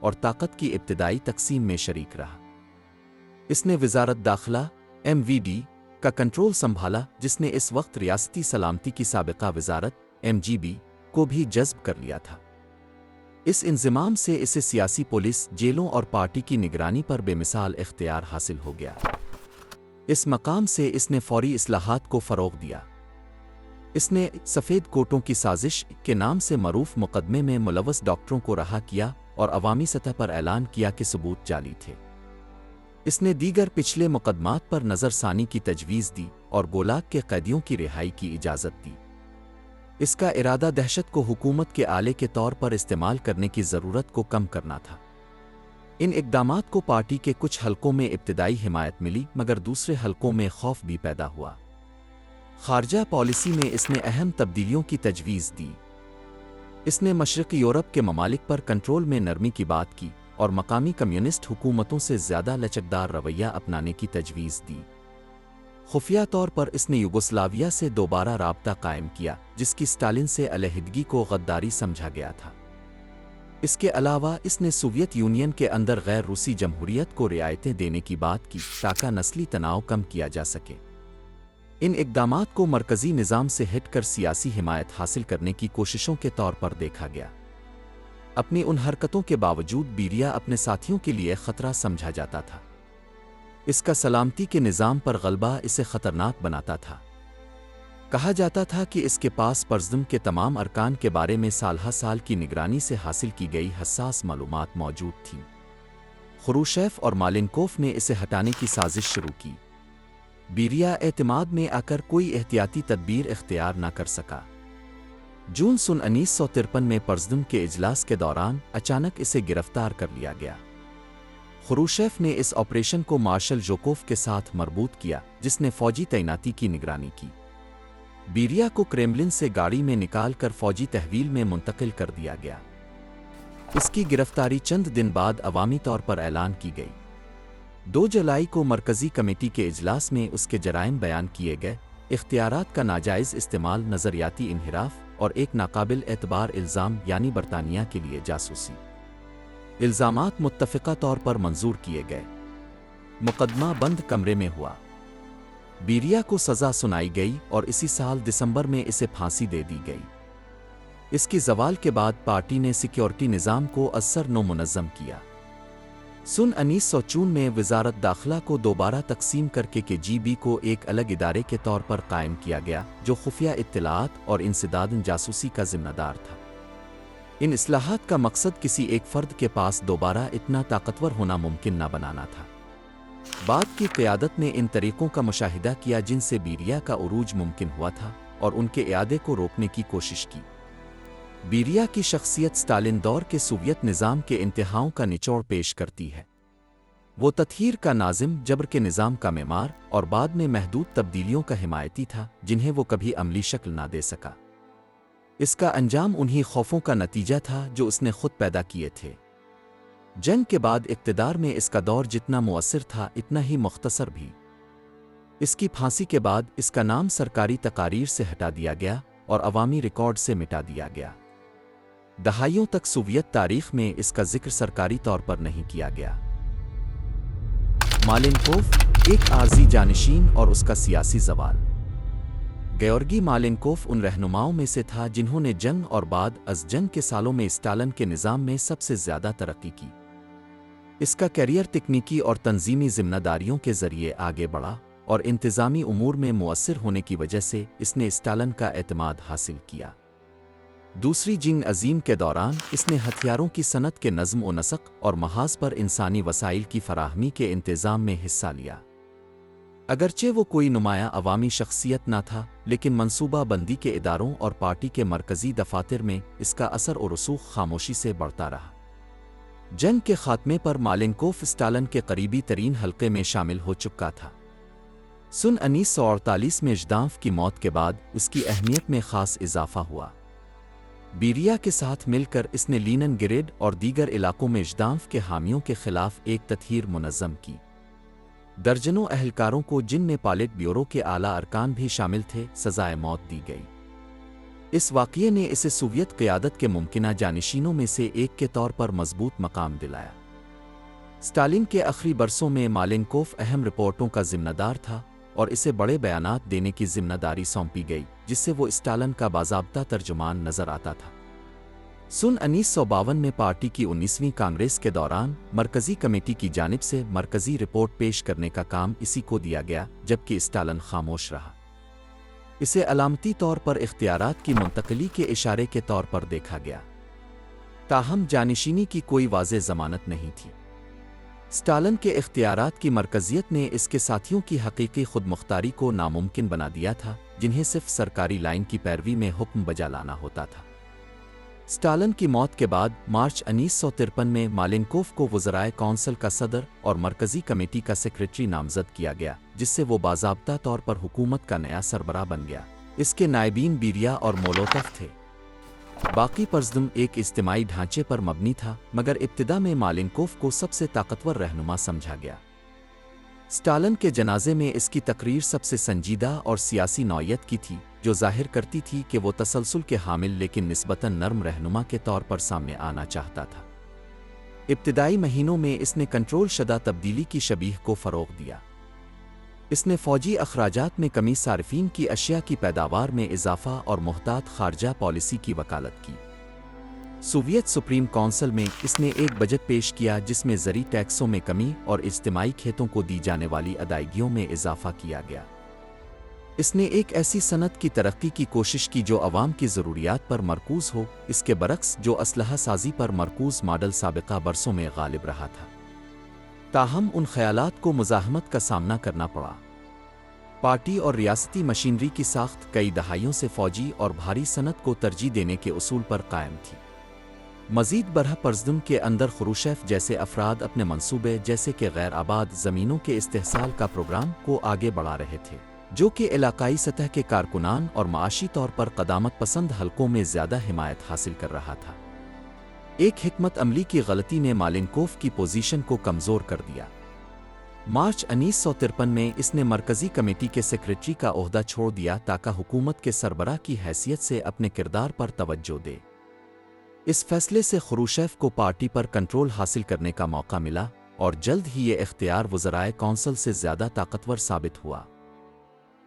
اور طاقت کی ابتدائی تقسیم میں شریک رہا۔ اس نے وزارت داخلہ (MVD) کا کنٹرول سنبھالا، جس نے اس وقت ریاستی سلامتی کی سابقہ وزارت (MGB) کو بھی جذب کر لیا تھا۔ اس انضمام سے اسے سیاسی پولیس، جیلوں اور پارٹی کی نگرانی پر بے مثال اختیار حاصل ہو گیا۔ اس مقام سے اس نے فوری اصلاحات کو فروغ دیا۔ اس نے سفید کوٹوں کی سازش کے نام سے معروف مقدمے میں ملوث ڈاکٹروں کو رہا کیا اور عوامی سطح پر اعلان کیا کہ ثبوت جعلی تھے۔ اس نے دیگر پچھلے مقدمات پر نظر ثانی کی تجویز دی اور گولاگ کے قیدیوں کی رہائی کی اجازت دی۔ اس کا ارادہ دہشت کو حکومت کے آلے کے طور پر استعمال کرنے کی ضرورت کو کم کرنا تھا۔ ان اقدامات کو پارٹی کے کچھ حلقوں میں ابتدائی حمایت ملی، مگر دوسرے حلقوں میں خوف بھی پیدا ہوا۔ خارجہ پالیسی میں اس نے اہم تبدیلیوں کی تجویز دی۔ اس نے مشرقی یورپ کے ممالک پر کنٹرول میں نرمی کی بات کی اور مقامی کمیونسٹ حکومتوں سے زیادہ لچکدار رویہ اپنانے کی تجویز دی۔ خفیہ طور پر اس نے یوگوسلاویہ سے دوبارہ رابطہ قائم کیا، جس کی اسٹالن سے علیحدگی کو غداری سمجھا گیا تھا۔ اس کے علاوہ اس نے سوویت یونین کے اندر غیر روسی جمہوریت کو رعایتیں دینے کی بات کی تاکہ نسلی تناؤ کم کیا جا سکے۔ ان اقدامات کو مرکزی نظام سے ہٹ کر سیاسی حمایت حاصل کرنے کی کوششوں کے طور پر دیکھا گیا۔ اپنی ان حرکتوں کے باوجود بیریا اپنے ساتھیوں کے لیے خطرہ سمجھا جاتا تھا۔ اس کا سلامتی کے نظام پر غلبہ اسے خطرناک بناتا تھا۔ کہا جاتا تھا کہ اس کے پاس پرزدم کے تمام ارکان کے بارے میں سالہ سال کی نگرانی سے حاصل کی گئی حساس معلومات موجود تھیں۔ خروشیف اور مالینکوف نے اسے ہٹانے کی سازش شروع کی۔ بیریا اعتماد میں آ کر کوئی احتیاطی تدبیر اختیار نہ کر سکا۔ جون سن 1953 میں پرزدم کے اجلاس کے دوران اچانک اسے گرفتار کر لیا گیا۔ خروشیف نے اس آپریشن کو مارشل ژوکوف کے ساتھ مربوط کیا، جس نے فوجی تعیناتی کی نگرانی کی۔ بیریا کو کریملن سے گاڑی میں نکال کر فوجی تحویل میں منتقل کر دیا گیا۔ اس کی گرفتاری چند دن بعد عوامی طور پر اعلان کی گئی۔ 2 جولائی کو مرکزی کمیٹی کے اجلاس میں اس کے جرائم بیان کیے گئے: اختیارات کا ناجائز استعمال، نظریاتی انحراف اور ایک ناقابل اعتبار الزام یعنی برطانیہ کے لیے جاسوسی۔ الزامات متفقہ طور پر منظور کیے گئے۔ مقدمہ بند کمرے میں ہوا۔ بیریا کو سزا سنائی گئی اور اسی سال دسمبر میں اسے پھانسی دے دی گئی۔ اس کی زوال کے بعد پارٹی نے سیکیورٹی نظام کو ازسر نو منظم کیا۔ سن 1954 میں وزارت داخلہ کو دوبارہ تقسیم کر کے KGB کو ایک الگ ادارے کے طور پر قائم کیا گیا، جو خفیہ اطلاعات اور انسداد جاسوسی کا ذمہ دار تھا۔ ان اصلاحات کا مقصد کسی ایک فرد کے پاس دوبارہ اتنا طاقتور ہونا ممکن نہ بنانا تھا۔ بعد کی قیادت نے ان طریقوں کا مشاہدہ کیا جن سے بیریا کا عروج ممکن ہوا تھا، اور ان کے اعادے کو روکنے کی کوشش کی۔ بیریا کی شخصیت اسٹالن دور کے سوویت نظام کے انتہاؤں کا نچوڑ پیش کرتی ہے۔ وہ تطہیر کا ناظم، جبر کے نظام کا معمار اور بعد میں محدود تبدیلیوں کا حمایتی تھا جنہیں وہ کبھی عملی شکل نہ دے سکا۔ اس کا انجام انہی خوفوں کا نتیجہ تھا جو اس نے خود پیدا کیے تھے۔ جنگ کے بعد اقتدار میں اس کا دور جتنا مؤثر تھا اتنا ہی مختصر بھی۔ اس کی پھانسی کے بعد اس کا نام سرکاری تقاریر سے ہٹا دیا گیا اور عوامی ریکارڈ سے مٹا دیا گیا۔ دہائیوں تک سوویت تاریخ میں اس کا ذکر سرکاری طور پر نہیں کیا گیا۔ مالینکوف، ایک عارضی جانشین اور اس کا سیاسی زوال۔ گیورگی مالینکوف ان رہنماؤں میں سے تھا جنہوں نے جنگ اور بعد از جنگ کے سالوں میں اسٹالن کے نظام میں سب سے زیادہ ترقی کی۔ اس کا کیریئر تکنیکی اور تنظیمی ذمہ داریوں کے ذریعے آگے بڑھا، اور انتظامی امور میں مؤثر ہونے کی وجہ سے اس نے اسٹالن کا اعتماد حاصل کیا۔ دوسری جنگ عظیم کے دوران اس نے ہتھیاروں کی صنعت کے نظم و نسق اور محاذ پر انسانی وسائل کی فراہمی کے انتظام میں حصہ لیا۔ اگرچہ وہ کوئی نمایاں عوامی شخصیت نہ تھا، لیکن منصوبہ بندی کے اداروں اور پارٹی کے مرکزی دفاتر میں اس کا اثر و رسوخ خاموشی سے بڑھتا رہا۔ جنگ کے خاتمے پر مالینکوف اسٹالن کے قریبی ترین حلقے میں شامل ہو چکا تھا۔ سن 1948 میں ژدانف کی موت کے بعد اس کی اہمیت میں خاص اضافہ ہوا۔ بیریا کے ساتھ مل کر اس نے لینن گریڈ اور دیگر علاقوں میں ژدانف کے حامیوں کے خلاف ایک تطہیر منظم کی۔ درجنوں اہلکاروں کو، جن میں پالٹ بیورو کے اعلیٰ ارکان بھی شامل تھے، سزائے موت دی گئی۔ اس واقعے نے اسے سوویت قیادت کے ممکنہ جانشینوں میں سے ایک کے طور پر مضبوط مقام دلایا۔ اسٹالن کے آخری برسوں میں مالینکوف اہم رپورٹوں کا ذمہ دار تھا اور اسے بڑے بیانات دینے کی ذمہ داری سونپی گئی، جس سے وہ اسٹالن کا باضابطہ ترجمان نظر آتا تھا۔ سن 1952 میں پارٹی کی 19ویں کانگریس کے دوران مرکزی کمیٹی کی جانب سے مرکزی رپورٹ پیش کرنے کا کام اسی کو دیا گیا، جبکہ اسٹالن خاموش رہا۔ اسے علامتی طور پر اختیارات کی منتقلی کے اشارے کے طور پر دیکھا گیا، تاہم جانشینی کی کوئی واضح ضمانت نہیں تھی۔ اسٹالن کے اختیارات کی مرکزیت نے اس کے ساتھیوں کی حقیقی خود مختاری کو ناممکن بنا دیا تھا، جنہیں صرف سرکاری لائن کی پیروی میں حکم بجا لانا ہوتا تھا۔ اسٹالن کی موت کے بعد مارچ 1953 میں مالینکوف کو وزرائے کونسل کا صدر اور مرکزی کمیٹی کا سیکریٹری نامزد کیا گیا، جس سے وہ باضابطہ طور پر حکومت کا نیا سربراہ بن گیا۔ اس کے نائبین بیریا اور مولوتوف تھے۔ باقی پرزدم ایک اجتماعی ڈھانچے پر مبنی تھا، مگر ابتدا میں مالینکوف کو سب سے طاقتور رہنما سمجھا گیا۔ اسٹالن کے جنازے میں اس کی تقریر سب سے سنجیدہ اور سیاسی نوعیت کی تھی، جو ظاہر کرتی تھی کہ وہ تسلسل کے حامل لیکن نسبتاً نرم رہنما کے طور پر سامنے آنا چاہتا تھا۔ ابتدائی مہینوں میں اس نے کنٹرول شدہ تبدیلی کی شبیہ کو فروغ دیا۔ اس نے فوجی اخراجات میں کمی، صارفین کی اشیاء کی پیداوار میں اضافہ اور محتاط خارجہ پالیسی کی وکالت کی۔ سوویت سپریم کونسل میں اس نے ایک بجٹ پیش کیا جس میں زرعی ٹیکسوں میں کمی اور اجتماعی کھیتوں کو دی جانے والی ادائیگیوں میں اضافہ کیا گیا۔ اس نے ایک ایسی صنعت کی ترقی کی کوشش کی جو عوام کی ضروریات پر مرکوز ہو، اس کے برعکس جو اسلحہ سازی پر مرکوز ماڈل سابقہ برسوں میں غالب رہا تھا۔ تاہم ان خیالات کو مزاحمت کا سامنا کرنا پڑا۔ پارٹی اور ریاستی مشینری کی ساخت کئی دہائیوں سے فوجی اور بھاری صنعت کو ترجیح دینے کے اصول پر قائم تھی۔ مزید برہ پرزدم کے اندر خروشیف جیسے افراد اپنے منصوبے جیسے کہ غیر آباد زمینوں کے استحصال کا پروگرام کو آگے بڑھا رہے تھے، جو کہ علاقائی سطح کے کارکنان اور معاشی طور پر قدامت پسند حلقوں میں زیادہ حمایت حاصل کر رہا تھا۔ ایک حکمت عملی کی غلطی نے مالینکوف کی پوزیشن کو کمزور کر دیا۔ مارچ 1953 میں اس نے مرکزی کمیٹی کے سیکریٹری کا عہدہ چھوڑ دیا تاکہ حکومت کے سربراہ کی حیثیت سے اپنے کردار پر توجہ دے۔ اس فیصلے سے خروشیف کو پارٹی پر کنٹرول حاصل کرنے کا موقع ملا اور جلد ہی یہ اختیار وزرائے کونسل سے زیادہ طاقتور ثابت ہوا۔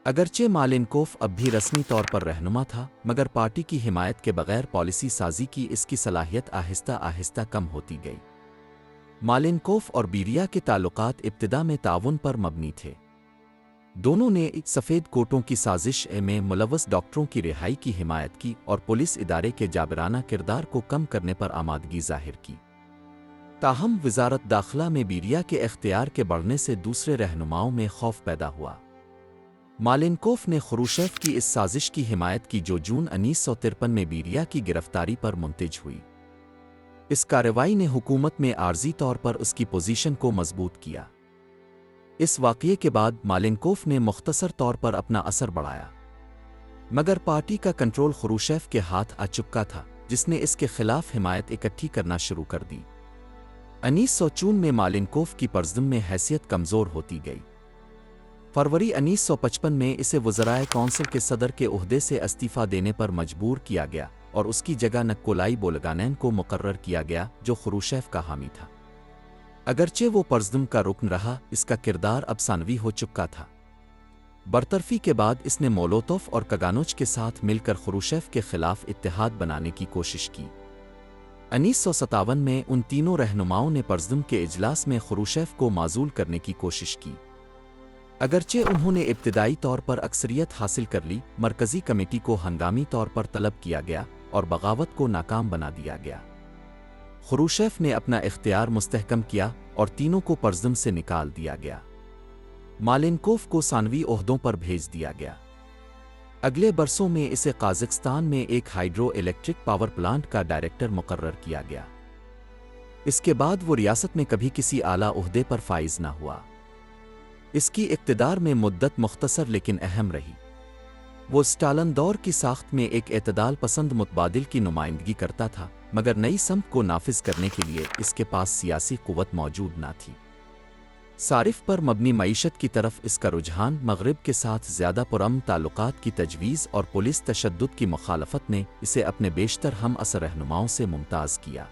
اگرچہ مالینکوف اب بھی رسمی طور پر رہنما تھا، مگر پارٹی کی حمایت کے بغیر پالیسی سازی کی اس کی صلاحیت آہستہ آہستہ کم ہوتی گئی۔ مالینکوف اور بیریا کے تعلقات ابتدا میں تعاون پر مبنی تھے۔ دونوں نے سفید کوٹوں کی سازش میں ملوث ڈاکٹروں کی رہائی کی حمایت کی اور پولیس ادارے کے جابرانہ کردار کو کم کرنے پر آمادگی ظاہر کی۔ تاہم وزارت داخلہ میں بیریا کے اختیار کے بڑھنے سے دوسرے رہنماؤں میں خوف پیدا ہوا۔ مالینکوف نے خروشیف کی اس سازش کی حمایت کی جو جون 1953 میں بیریا کی گرفتاری پر منتج ہوئی۔ اس کارروائی نے حکومت میں عارضی طور پر اس کی پوزیشن کو مضبوط کیا۔ اس واقعے کے بعد مالینکوف نے مختصر طور پر اپنا اثر بڑھایا، مگر پارٹی کا کنٹرول خروشیف کے ہاتھ آ چکا تھا، جس نے اس کے خلاف حمایت اکٹھی کرنا شروع کر دی۔ 1954 میں مالینکوف کی پرزدم میں حیثیت کمزور ہوتی گئی۔ فروری 1955 میں اسے وزرائے کونسل کے صدر کے عہدے سے استعفیٰ دینے پر مجبور کیا گیا اور اس کی جگہ نکولائی بولگانین کو مقرر کیا گیا جو خروشیف کا حامی تھا۔ اگرچہ وہ پرزدم کا رکن رہا، اس کا کردار اب ثانوی ہو چکا تھا۔ برطرفی کے بعد اس نے مولوتوف اور کگانوچ کے ساتھ مل کر خروشیف کے خلاف اتحاد بنانے کی کوشش کی۔ 1957 میں ان تینوں رہنماؤں نے پرزدم کے اجلاس میں خروشیف کو معزول کرنے کی کوشش کی۔ اگرچہ انہوں نے ابتدائی طور پر اکثریت حاصل کر لی، مرکزی کمیٹی کو ہنگامی طور پر طلب کیا گیا اور بغاوت کو ناکام بنا دیا گیا۔ خروشیف نے اپنا اختیار مستحکم کیا اور تینوں کو پرزدم سے نکال دیا گیا۔ مالینکوف کو ثانوی عہدوں پر بھیج دیا گیا۔ اگلے برسوں میں اسے قازقستان میں ایک ہائیڈرو الیکٹرک پاور پلانٹ کا ڈائریکٹر مقرر کیا گیا۔ اس کے بعد وہ ریاست میں کبھی کسی اعلیٰ عہدے پر فائز نہ ہوا۔ اس کی اقتدار میں مدت مختصر لیکن اہم رہی۔ وہ اسٹالن دور کی ساخت میں ایک اعتدال پسند متبادل کی نمائندگی کرتا تھا، مگر نئی سمت کو نافذ کرنے کے لیے اس کے پاس سیاسی قوت موجود نہ تھی۔ صارف پر مبنی معیشت کی طرف اس کا رجحان مغرب کے ساتھ زیادہ پرامن تعلقات کی تجویز اور پولیس تشدد کی مخالفت نے اسے اپنے بیشتر ہم عصر رہنماؤں سے ممتاز کیا۔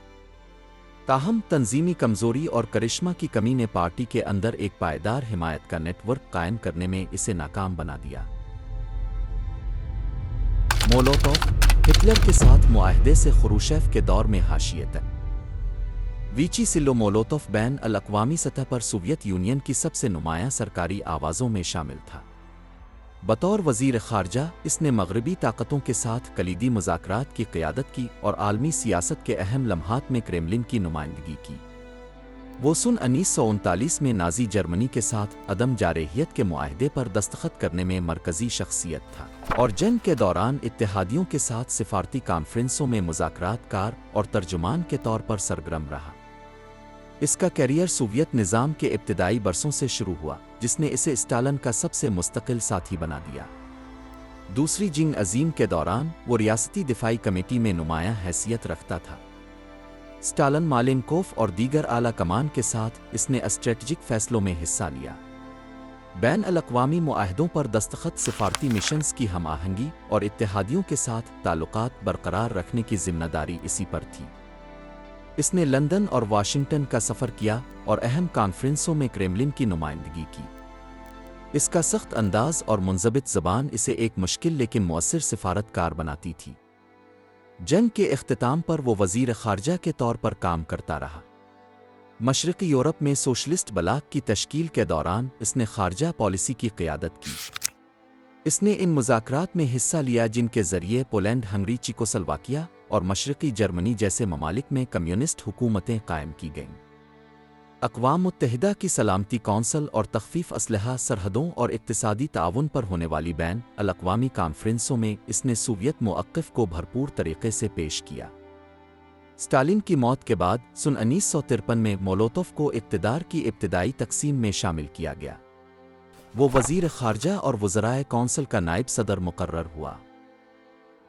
تاہم تنظیمی کمزوری اور کرشمہ کی کمی نے پارٹی کے اندر ایک پائیدار حمایت کا نیٹ ورک قائم کرنے میں اسے ناکام بنا دیا۔ مولوتوف ہٹلر کے ساتھ معاہدے سے خروشیف کے دور میں حاشیے تک۔ ویچی سلو مولوتوف بین الاقوامی سطح پر سوویت یونین کی سب سے نمایاں سرکاری آوازوں میں شامل تھا۔ بطور وزیر خارجہ اس نے مغربی طاقتوں کے ساتھ کلیدی مذاکرات کی قیادت کی اور عالمی سیاست کے اہم لمحات میں کرملن کی نمائندگی کی۔ وہ سن 1939 میں نازی جرمنی کے ساتھ عدم جارحیت کے معاہدے پر دستخط کرنے میں مرکزی شخصیت تھا اور جنگ کے دوران اتحادیوں کے ساتھ سفارتی کانفرنسوں میں مذاکرات کار اور ترجمان کے طور پر سرگرم رہا۔ اس کا کیریئر سوویت نظام کے ابتدائی برسوں سے شروع ہوا، جس نے اسے اسٹالن کا سب سے مستقل ساتھی بنا دیا۔ دوسری جنگ عظیم کے دوران وہ ریاستی دفاعی کمیٹی میں نمایاں حیثیت رکھتا تھا۔ اسٹالن، مالینکوف اور دیگر اعلیٰ کمان کے ساتھ اس نے اسٹریٹجک فیصلوں میں حصہ لیا۔ بین الاقوامی معاہدوں پر دستخط، سفارتی مشنز کی ہم آہنگی اور اتحادیوں کے ساتھ تعلقات برقرار رکھنے کی ذمہ داری اسی پر تھی۔ اس نے لندن اور واشنگٹن کا سفر کیا اور اہم کانفرنسوں میں کرملن کی نمائندگی کی۔ اس کا سخت انداز اور منضبط زبان اسے ایک مشکل لیکن مؤثر سفارتکار بناتی تھی۔ جنگ کے اختتام پر وہ وزیر خارجہ کے طور پر کام کرتا رہا۔ مشرقی یورپ میں سوشلسٹ بلاک کی تشکیل کے دوران اس نے خارجہ پالیسی کی قیادت کی۔ اس نے ان مذاکرات میں حصہ لیا جن کے ذریعے پولینڈ، ہنگری، چیکوسلواکیہ اور مشرقی جرمنی جیسے ممالک میں کمیونسٹ حکومتیں قائم کی گئیں۔ اقوام متحدہ کی سلامتی کونسل اور تخفیف اسلحہ، سرحدوں اور اقتصادی تعاون پر ہونے والی بین الاقوامی کانفرنسوں میں اس نے سوویت موقف کو بھرپور طریقے سے پیش کیا۔ اسٹالن کی موت کے بعد سن 1953 میں مولوتوف کو اقتدار کی ابتدائی تقسیم میں شامل کیا گیا۔ وہ وزیر خارجہ اور وزرائے کونسل کا نائب صدر مقرر ہوا۔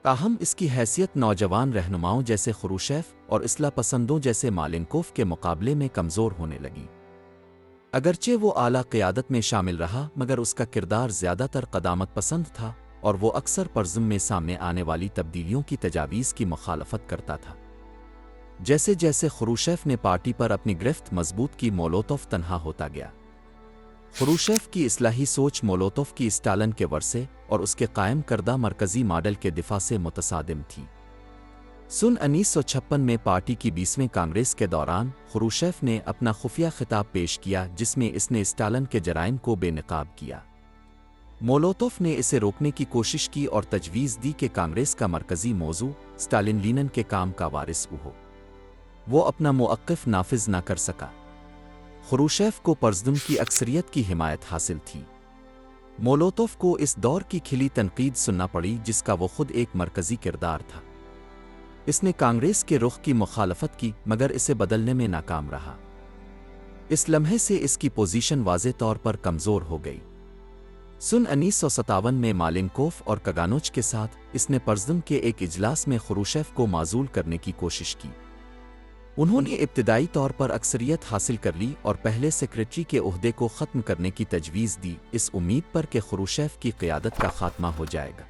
تاہم اس کی حیثیت نوجوان رہنماؤں جیسے خروشیف اور اصلاح پسندوں جیسے مالینکوف کے مقابلے میں کمزور ہونے لگی۔ اگرچہ وہ اعلیٰ قیادت میں شامل رہا، مگر اس کا کردار زیادہ تر قدامت پسند تھا اور وہ اکثر پرزم میں سامنے آنے والی تبدیلیوں کی تجاویز کی مخالفت کرتا تھا۔ جیسے جیسے خروشیف نے پارٹی پر اپنی گرفت مضبوط کی، مولوتوف تنہا ہوتا گیا۔ خروشیف کی اصلاحی سوچ مولوتوف کی اسٹالن کے ورثے اور اس کے قائم کردہ مرکزی ماڈل کے دفاع سے متصادم تھی۔ سن 1956 میں پارٹی کی 20ویں کانگریس کے دوران خروشیف نے اپنا خفیہ خطاب پیش کیا جس میں اس نے اسٹالن کے جرائم کو بے نقاب کیا۔ مولوتوف نے اسے روکنے کی کوشش کی اور تجویز دی کہ کانگریس کا مرکزی موضوع اسٹالن لینن کے کام کا وارث ہو۔ وہ اپنا موقف نافذ نہ کر سکا۔ خروشیف کو پرزدم کی اکثریت کی حمایت حاصل تھی۔ مولوتوف کو اس دور کی کھلی تنقید سننا پڑی جس کا وہ خود ایک مرکزی کردار تھا۔ اس نے کانگریس کے رخ کی مخالفت کی مگر اسے بدلنے میں ناکام رہا۔ اس لمحے سے اس کی پوزیشن واضح طور پر کمزور ہو گئی۔ سن 1957 میں مالینکوف اور کگانوچ کے ساتھ اس نے پرزدم کے ایک اجلاس میں خروشیف کو معزول کرنے کی کوشش کی۔ انہوں نے ابتدائی طور پر اکثریت حاصل کر لی اور پہلے سیکریٹری کے عہدے کو ختم کرنے کی تجویز دی، اس امید پر کہ خروشیف کی قیادت کا خاتمہ ہو جائے گا۔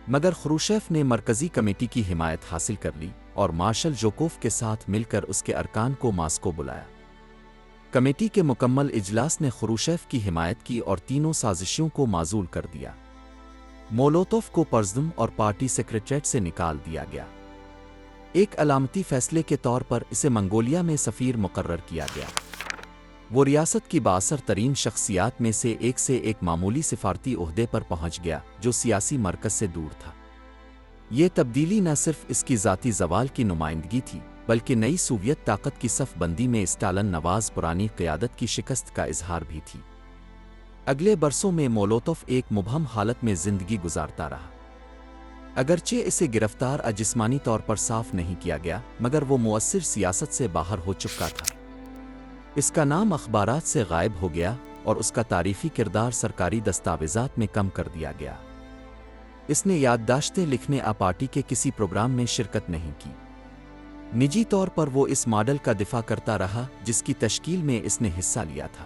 مگر خروشیف نے مرکزی کمیٹی کی حمایت حاصل کر لی اور مارشل ژوکوف کے ساتھ مل کر اس کے ارکان کو ماسکو بلایا۔ کمیٹی کے مکمل اجلاس نے خروشیف کی حمایت کی اور تینوں سازشوں کو معزول کر دیا۔ مولوتوف کو پرزدم اور پارٹی سیکریٹریٹ سے نکال دیا گیا۔ ایک علامتی فیصلے کے طور پر اسے منگولیا میں سفیر مقرر کیا گیا۔ وہ ریاست کی بااثر ترین شخصیات میں سے ایک معمولی سفارتی عہدے پر پہنچ گیا جو سیاسی مرکز سے دور تھا۔ یہ تبدیلی نہ صرف اس کی ذاتی زوال کی نمائندگی تھی بلکہ نئی سوویت طاقت کی صف بندی میں اسٹالن نواز پرانی قیادت کی شکست کا اظہار بھی تھی۔ اگلے برسوں میں مولوتوف ایک مبہم حالت میں زندگی گزارتا رہا۔ اگرچہ اسے گرفتار جسمانی طور پر صاف نہیں کیا گیا مگر وہ مؤثر سیاست سے باہر ہو چکا تھا۔ اس کا نام اخبارات سے غائب ہو گیا اور اس کا تاریخی کردار سرکاری دستاویزات میں کم کر دیا گیا۔ اس نے یادداشتیں لکھنے پارٹی کے کسی پروگرام میں شرکت نہیں کی۔ نجی طور پر وہ اس ماڈل کا دفاع کرتا رہا جس کی تشکیل میں اس نے حصہ لیا تھا۔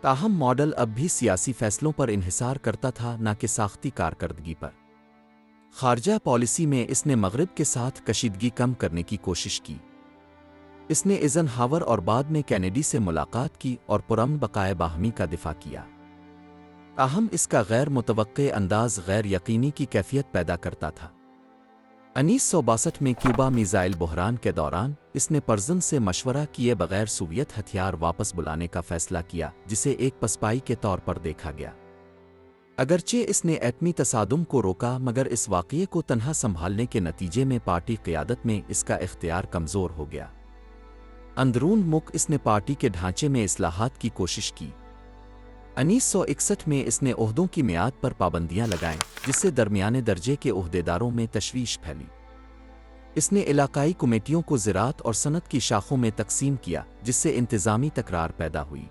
تاہم ماڈل اب بھی سیاسی فیصلوں پر انحصار کرتا تھا، نہ کہ ساختی کارکردگی پر۔ خارجہ پالیسی میں اس نے مغرب کے ساتھ کشیدگی کم کرنے کی کوشش کی۔ اس نے ایزنہاور اور بعد میں کینیڈی سے ملاقات کی اور پرامن بقائے باہمی کا دفاع کیا۔ تاہم اس کا غیر متوقع انداز غیر یقینی کی کیفیت پیدا کرتا تھا۔ 1962 میں کیوبا میزائل بحران کے دوران اس نے پرزن سے مشورہ کیے بغیر سوویت ہتھیار واپس بلانے کا فیصلہ کیا، جسے ایک پسپائی کے طور پر دیکھا گیا۔ اگرچہ اس نے ایٹمی تصادم کو روکا، مگر اس واقعے کو تنہا سنبھالنے کے نتیجے میں پارٹی قیادت میں اس کا اختیار کمزور ہو گیا۔ اندرون ملک اس نے پارٹی کے ڈھانچے میں اصلاحات کی کوشش کی۔ 1961 میں اس نے عہدوں کی میعاد پر پابندیاں لگائیں، جس سے درمیانے درجے کے عہدیداروں میں تشویش پھیلی۔ اس نے علاقائی کمیٹیوں کو زراعت اور صنعت کی شاخوں میں تقسیم کیا، جس سے انتظامی تکرار پیدا ہوئی۔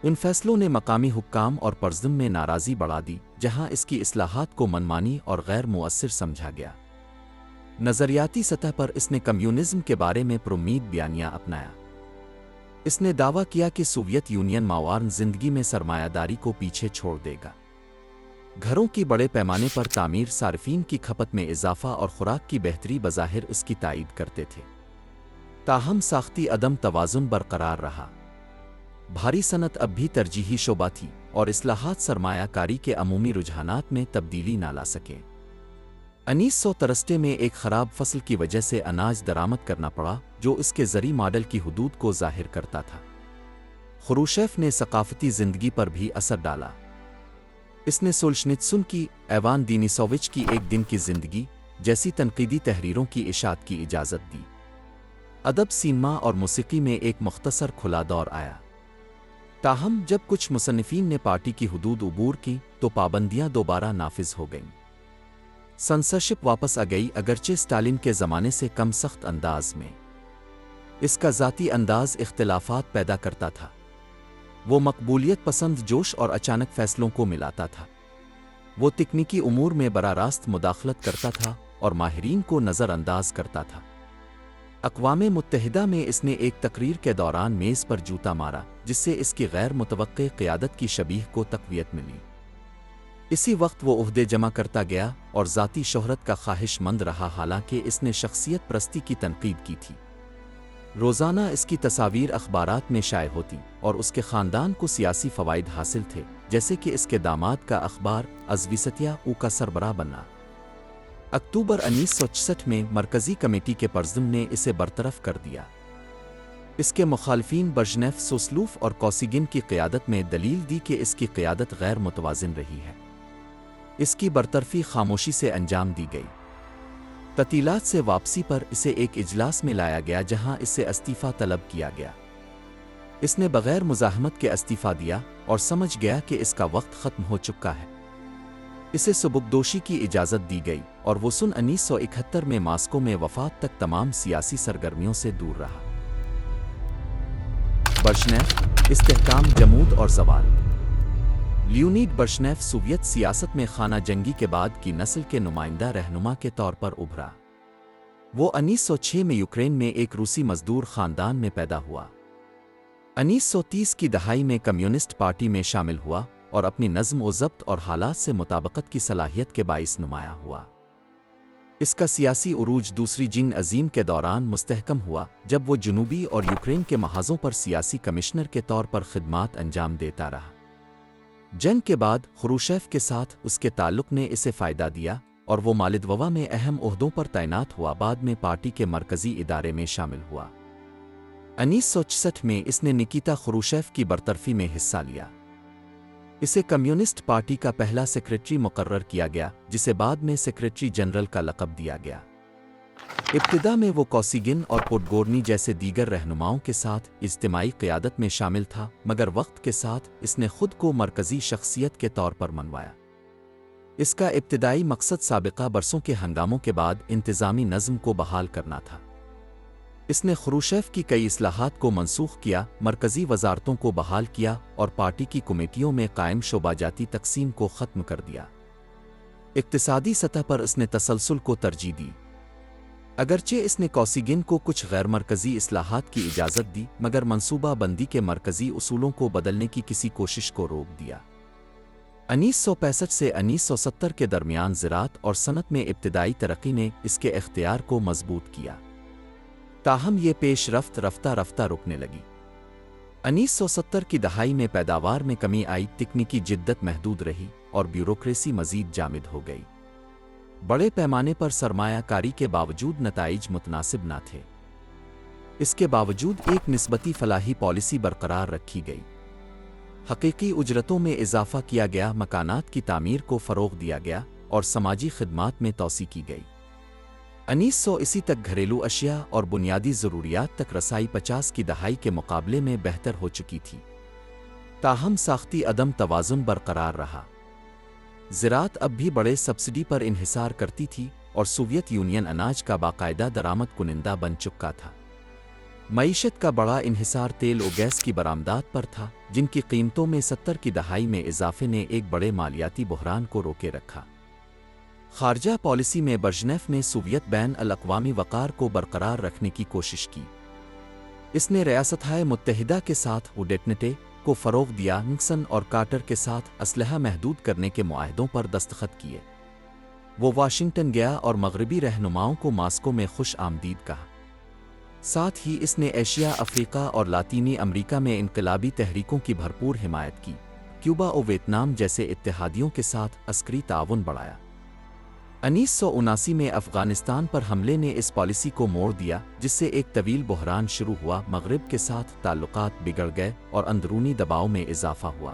ان فیصلوں نے مقامی حکام اور پرزم میں ناراضی بڑھا دی، جہاں اس کی اصلاحات کو منمانی اور غیر مؤثر سمجھا گیا۔ نظریاتی سطح پر اس نے کمیونزم کے بارے میں پرامید بیانیہ اپنایا۔ اس نے دعویٰ کیا کہ سوویت یونین ماوارن زندگی میں سرمایہ داری کو پیچھے چھوڑ دے گا۔ گھروں کی بڑے پیمانے پر تعمیر صارفین کی کھپت میں اضافہ اور خوراک کی بہتری بظاہر اس کی تائید کرتے تھے۔ تاہم ساختی عدم توازن برقرار رہا۔ بھاری صنعت اب بھی ترجیحی شعبہ تھی، اور اصلاحات سرمایہ کاری کے عمومی رجحانات میں تبدیلی نہ لا سکے۔ 1963 میں ایک خراب فصل کی وجہ سے اناج درآمد کرنا پڑا، جو اس کے زرعی ماڈل کی حدود کو ظاہر کرتا تھا۔ خروشیف نے ثقافتی زندگی پر بھی اثر ڈالا۔ اس نے سولجنیتسن کی ایوان دینیسووچ کی ایک دن کی زندگی جیسی تنقیدی تحریروں کی اشاعت کی اجازت دی۔ ادب، سینما اور موسیقی میں ایک مختصر کھلا دور آیا۔ تاہم جب کچھ مصنفین نے پارٹی کی حدود عبور کی تو پابندیاں دوبارہ نافذ ہو گئیں۔ سنسرشپ واپس آ گئی، اگرچہ اسٹالن کے زمانے سے کم سخت انداز میں۔ اس کا ذاتی انداز اختلافات پیدا کرتا تھا۔ وہ مقبولیت پسند جوش اور اچانک فیصلوں کو ملاتا تھا۔ وہ تکنیکی امور میں براہ راست مداخلت کرتا تھا اور ماہرین کو نظر انداز کرتا تھا۔ اقوام متحدہ میں اس نے ایک تقریر کے دوران میز پر جوتا مارا، جس سے اس کی غیر متوقع قیادت کی شبیہ کو تقویت ملی۔ اسی وقت وہ عہدے جمع کرتا گیا اور ذاتی شہرت کا خواہش مند رہا، حالانکہ اس نے شخصیت پرستی کی تنقید کی تھی۔ روزانہ اس کی تصاویر اخبارات میں شائع ہوتی اور اس کے خاندان کو سیاسی فوائد حاصل تھے، جیسے کہ اس کے داماد کا اخبار ازویستیا او کا سربراہ بننا۔ اکتوبر 1966 میں مرکزی کمیٹی کے پرزم نے اسے برطرف کر دیا۔ اس کے مخالفین برژنیف، سوسلوف اور کوسیگن کی قیادت میں دلیل دی کہ اس کی قیادت غیر متوازن رہی ہے۔ اس کی برطرفی خاموشی سے انجام دی گئی۔ تعطیلات سے واپسی پر اسے ایک اجلاس میں لایا گیا جہاں اس سے استعفیٰ طلب کیا گیا۔ اس نے بغیر مزاحمت کے استعفیٰ دیا اور سمجھ گیا کہ اس کا وقت ختم ہو چکا ہے۔ اسے سبکدوشی کی اجازت دی گئی اور وہ سن 1971 میں ماسکو میں وفات تک تمام سیاسی سرگرمیوں سے دور رہا۔ برژنیف، استحکام، جمود اور زوال۔ لیونیڈ برژنیف سوویت سیاست میں خانہ جنگی کے بعد کی نسل کے نمائندہ رہنما کے طور پر ابھرا۔ وہ 1906 میں یوکرین میں ایک روسی مزدور خاندان میں پیدا ہوا۔ 1930 کی دہائی میں کمیونسٹ پارٹی میں شامل ہوا اور اپنی نظم و ضبط اور حالات سے مطابقت کی صلاحیت کے باعث نمایاں ہوا۔ اس کا سیاسی عروج دوسری جنگ عظیم کے دوران مستحکم ہوا، جب وہ جنوبی اور یوکرین کے محاذوں پر سیاسی کمشنر کے طور پر خدمات انجام دیتا رہا۔ جنگ کے بعد خروشیف کے ساتھ اس کے تعلق نے اسے فائدہ دیا اور وہ مالدووا میں اہم عہدوں پر تعینات ہوا۔ بعد میں پارٹی کے مرکزی ادارے میں شامل ہوا۔ 1966 میں اس نے نکیتا خروشیف کی برطرفی میں حصہ لیا۔ اسے کمیونسٹ پارٹی کا پہلا سیکریٹری مقرر کیا گیا، جسے بعد میں سیکریٹری جنرل کا لقب دیا گیا۔ ابتدا میں وہ کوسیگن اور پوڈگورنی جیسے دیگر رہنماؤں کے ساتھ اجتماعی قیادت میں شامل تھا، مگر وقت کے ساتھ اس نے خود کو مرکزی شخصیت کے طور پر منوایا۔ اس کا ابتدائی مقصد سابقہ برسوں کے ہنگاموں کے بعد انتظامی نظم کو بحال کرنا تھا۔ اس نے خروشیف کی کئی اصلاحات کو منسوخ کیا، مرکزی وزارتوں کو بحال کیا اور پارٹی کی کمیٹیوں میں قائم شعبہ جاتی تقسیم کو ختم کر دیا۔ اقتصادی سطح پر اس نے تسلسل کو ترجیح دی۔ اگرچہ اس نے کوسیگن کو کچھ غیر مرکزی اصلاحات کی اجازت دی، مگر منصوبہ بندی کے مرکزی اصولوں کو بدلنے کی کسی کوشش کو روک دیا۔ 1965 سے 1970 کے درمیان زراعت اور صنعت میں ابتدائی ترقی نے اس کے اختیار کو مضبوط کیا، تاہم یہ پیش رفت رفتہ رفتہ رکنے لگی۔ 1970 کی دہائی میں پیداوار میں کمی آئی، تکنیکی جدت محدود رہی اور بیوروکریسی مزید جامد ہو گئی۔ بڑے پیمانے پر سرمایہ کاری کے باوجود نتائج متناسب نہ تھے۔ اس کے باوجود ایک نسبتی فلاحی پالیسی برقرار رکھی گئی، حقیقی اجرتوں میں اضافہ کیا گیا، مکانات کی تعمیر کو فروغ دیا گیا اور سماجی خدمات میں توسیع کی گئی۔ 1980 تک گھریلو اشیاء اور بنیادی ضروریات تک رسائی 50 کی دہائی کے مقابلے میں بہتر ہو چکی تھی، تاہم ساختی عدم توازن برقرار رہا۔ زراعت اب بھی بڑے سبسڈی پر انحصار کرتی تھی اور سوویت یونین اناج کا باقاعدہ درآمد کنندہ بن چکا تھا۔ معیشت کا بڑا انحصار تیل و گیس کی برآمدات پر تھا، جن کی قیمتوں میں 70 کی دہائی میں اضافے نے ایک بڑے مالیاتی بحران کو روکے رکھا۔ خارجہ پالیسی میں برژنیف نے سوویت بین الاقوامی وقار کو برقرار رکھنے کی کوشش کی۔ اس نے ریاستہائے متحدہ کے ساتھ اوڈیٹنٹے کو فروغ دیا، نکسن اور کارٹر کے ساتھ اسلحہ محدود کرنے کے معاہدوں پر دستخط کیے۔ وہ واشنگٹن گیا اور مغربی رہنماؤں کو ماسکو میں خوش آمدید کہا۔ ساتھ ہی اس نے ایشیا، افریقہ اور لاطینی امریکہ میں انقلابی تحریکوں کی بھرپور حمایت کی، کیوبا اور ویتنام جیسے اتحادیوں کے ساتھ عسکری تعاون بڑھایا۔ 1979 میں افغانستان پر حملے نے اس پالیسی کو موڑ دیا، جس سے ایک طویل بحران شروع ہوا، مغرب کے ساتھ تعلقات بگڑ گئے اور اندرونی دباؤ میں اضافہ ہوا۔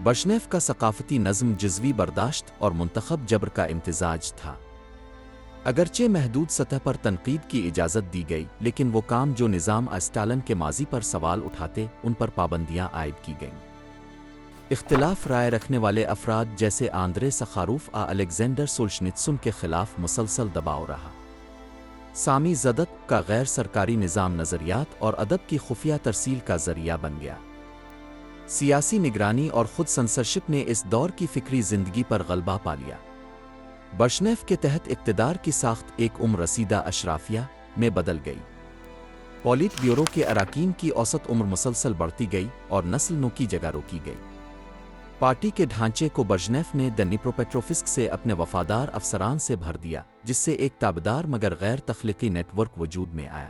برژنیف کا ثقافتی نظم جزوی برداشت اور منتخب جبر کا امتزاج تھا۔ اگرچہ محدود سطح پر تنقید کی اجازت دی گئی، لیکن وہ کام جو نظام اسٹالن کے ماضی پر سوال اٹھاتے، ان پر پابندیاں عائد کی گئیں۔ اختلاف رائے رکھنے والے افراد جیسے آندرے سخاروف الیگزینڈر سولشنتسن کے خلاف مسلسل دباؤ رہا۔ سامی زدت کا غیر سرکاری نظام نظریات اور ادب کی خفیہ ترسیل کا ذریعہ بن گیا۔ سیاسی نگرانی اور خود سنسرشپ نے اس دور کی فکری زندگی پر غلبہ پا لیا۔ برژنیف کے تحت اقتدار کی ساخت ایک عمر رسیدہ اشرافیہ میں بدل گئی۔ پولیٹ بیورو کے اراکین کی اوسط عمر مسلسل بڑھتی گئی اور نسل نو کی جگہ روکی گئی۔ پارٹی کے ڈھانچے کو برژنیف نے دنیپروپیٹروفسک سے اپنے وفادار افسران سے بھر دیا، جس سے ایک تابعدار مگر غیر تخلیقی نیٹ ورک وجود میں آیا۔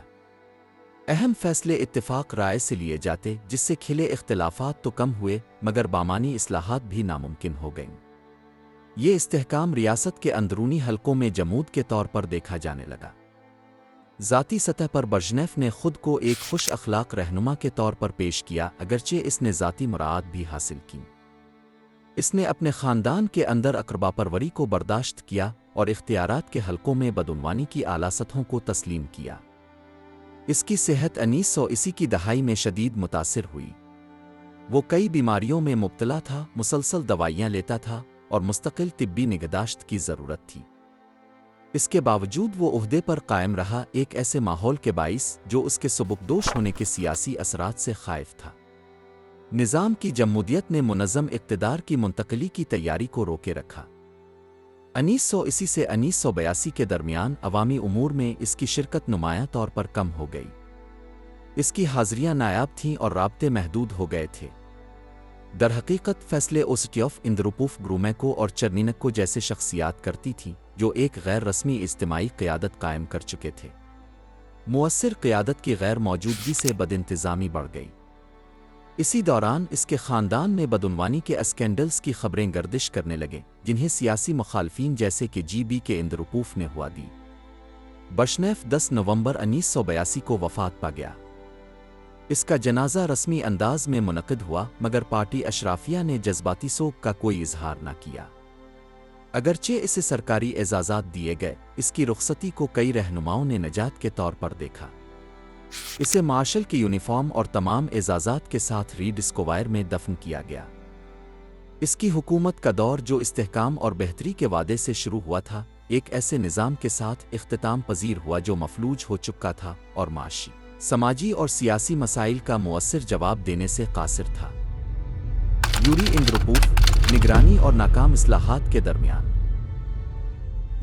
اہم فیصلے اتفاق رائے سے لیے جاتے، جس سے کھلے اختلافات تو کم ہوئے مگر بامانی اصلاحات بھی ناممکن ہو گئیں۔ یہ استحکام ریاست کے اندرونی حلقوں میں جمود کے طور پر دیکھا جانے لگا۔ ذاتی سطح پر برژنیف نے خود کو ایک خوش اخلاق رہنما کے طور پر پیش کیا، اگرچہ اس نے ذاتی مراعات بھی حاصل کی۔ اس نے اپنے خاندان کے اندر اقربا پروری کو برداشت کیا اور اختیارات کے حلقوں میں بدعنوانی کی اعلیٰ سطحوں کو تسلیم کیا۔ اس کی صحت 1980 کی دہائی میں شدید متاثر ہوئی۔ وہ کئی بیماریوں میں مبتلا تھا، مسلسل دوائیاں لیتا تھا اور مستقل طبی نگہداشت کی ضرورت تھی۔ اس کے باوجود وہ عہدے پر قائم رہا، ایک ایسے ماحول کے باعث جو اس کے سبکدوش ہونے کے سیاسی اثرات سے خائف تھا۔ نظام کی جمہوریت نے منظم اقتدار کی منتقلی کی تیاری کو روکے رکھا۔ 1980 سے 1982 کے درمیان عوامی امور میں اس کی شرکت نمایاں طور پر کم ہو گئی۔ اس کی حاضریاں نایاب تھیں اور رابطے محدود ہو گئے تھے۔ در حقیقت فیصلے اوسٹیوف، اندروپوف، گرومیکو اور چرنینکو جیسے شخصیات کرتی تھیں، جو ایک غیر رسمی اجتماعی قیادت قائم کر چکے تھے۔ مؤثر قیادت کی غیر موجودگی سے بدانتظامی بڑھ گئی۔ اسی دوران اس کے خاندان میں بدعنوانی کے اسکینڈلز کی خبریں گردش کرنے لگیں، جنہیں سیاسی مخالفین جیسے کہ جی بی کے اندروپوف نے ہوا دی۔ برژنیف 10 نومبر 1982 کو وفات پا گیا۔ اس کا جنازہ رسمی انداز میں منعقد ہوا، مگر پارٹی اشرافیہ نے جذباتی سوگ کا کوئی اظہار نہ کیا۔ اگرچہ اسے سرکاری اعزازات دیے گئے، اس کی رخصتی کو کئی رہنماؤں نے نجات کے طور پر دیکھا۔ اسے مارشل کی یونیفارم اور تمام اعزازات کے ساتھ ریڈ اسکوائر میں دفن کیا گیا۔ اس کی حکومت کا دور، جو استحکام اور بہتری کے وعدے سے شروع ہوا تھا، ایک ایسے نظام کے ساتھ اختتام پذیر ہوا جو مفلوج ہو چکا تھا اور معاشی، سماجی اور سیاسی مسائل کا مؤثر جواب دینے سے قاصر تھا۔ یوری اندروپوف، نگرانی اور ناکام اصلاحات کے درمیان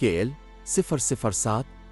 KL-007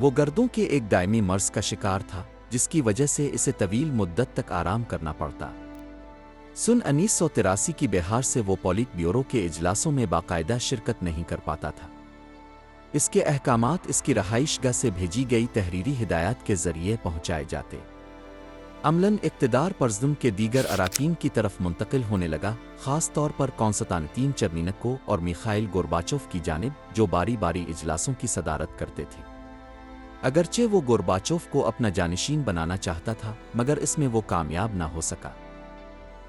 وہ گردوں کے ایک دائمی مرض کا شکار تھا جس کی وجہ سے اسے طویل مدت تک آرام کرنا پڑتا۔ سن 1983 کی بہار سے وہ پولیٹ بیورو کے اجلاسوں میں باقاعدہ شرکت نہیں کر پاتا تھا۔ اس کے احکامات اس کی رہائش گاہ سے بھیجی گئی تحریری ہدایات کے ذریعے پہنچائے جاتے۔ عملاً اقتدار پرزدم کے دیگر اراکین کی طرف منتقل ہونے لگا، خاص طور پر کونستانتین چرنینکو اور میخائیل گورباچوف کی جانب، جو باری باری اجلاسوں کی صدارت کرتے تھے۔ اگرچہ وہ گورباچوف کو اپنا جانشین بنانا چاہتا تھا، مگر اس میں وہ کامیاب نہ ہو سکا۔